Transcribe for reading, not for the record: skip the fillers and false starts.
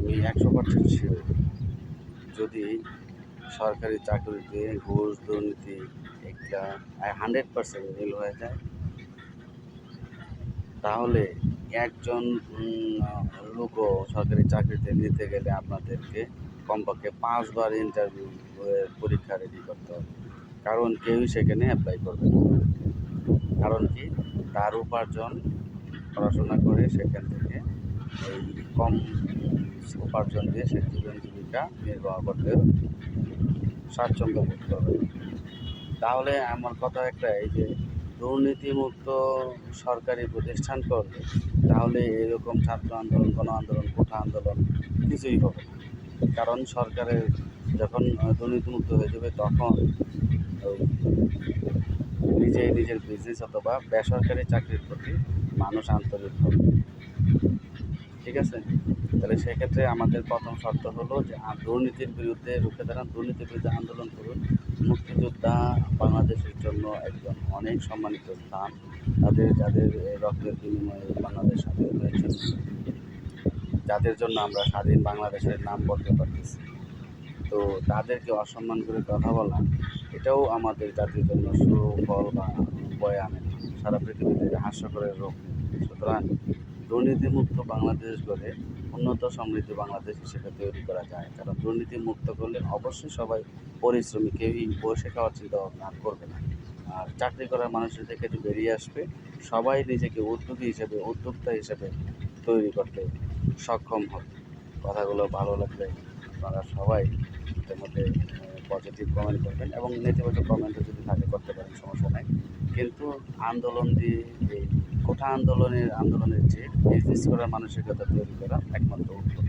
আমি 100% শিওর, যদি সরকারি চাকরিতে ঘুষ দুর্নীতি একটা 100% মিল হয়ে যায়, তাহলে একজন লোকও সরকারি চাকরিতে নিতে গেলে আপনাদেরকে কমপক্ষে 5 বার ইন্টারভিউ পরীক্ষা রেডি করতে হবে। কারণ কেউই সেখানে অ্যাপ্লাই করবে না। কারণ কি, তার উপার্জন পড়াশোনা করে সেখান থেকে এই কম উপার্জন দিয়ে সে জীবন জীবিকা নির্বাহ করতে স্বাচ্ছন্দ্য বোধ করবে। তাহলে আমার কথা একটাই যে দুর্নীতিমুক্ত সরকারি প্রতিষ্ঠান করলে তাহলে এরকম ছাত্র আন্দোলন, গণ আন্দোলন, কোঠা আন্দোলন কিছুই হবে না। কারণ সরকারের যখন দুর্নীতিমুক্ত হয়ে যাবে, তখন ওই নিজের বিজনেস অথবা বেসরকারি চাকরির প্রতি মানুষ আন্তরিক হবে। ঠিক আছে? তাহলে সেক্ষেত্রে আমাদের প্রথম শর্ত হলো যে দুর্নীতির বিরুদ্ধে রুখে দাঁড়ান, দুর্নীতির বিরুদ্ধে আন্দোলন করুন। মুক্তিযোদ্ধা বাংলাদেশের জন্য একজন অনেক সম্মানিত স্থান। যাদের রক্তের বিনিময়ে বাংলাদেশ স্বাধীন হয়েছে, যাদের জন্য আমরা স্বাধীন বাংলাদেশের নাম বলতে পারতেছি, তো তাদেরকে অসম্মান করে কথা বলা, এটাও আমাদের জাতির জন্য সুফল বা বয়ে আনে না। সারা পৃথিবীতে হাস্যকরের রোগ। সুতরাং দুর্নীতিমুক্ত বাংলাদেশ গড়ে উন্নত সমৃদ্ধ বাংলাদেশ হিসেবে তৈরি করা যায়। কারণ দুর্নীতি মুক্ত করলে অবশ্যই সবাই পরিশ্রমী, কেউই বসে খাওয়ার চিন্তা ভাবনা করবে না। আর চাকরি করার মানুষের থেকে একটু বেরিয়ে আসবে, সবাই নিজেকে উদ্যোক্তা হিসেবে তৈরি করতে সক্ষম হবে। কথাগুলো ভালো লাগলে আপনারা সবাই এটার মধ্যে পজিটিভ কমেন্ট করবেন, এবং নেতিবাচক কমেন্টও যদি থাকে করতে পারেন, সমস্যা নাই। কিন্তু আন্দোলন দিয়ে এই কোঠা আন্দোলনের চেয়ে বিজনেস করার মানসিকতা তৈরি করা একমাত্র উত্তর।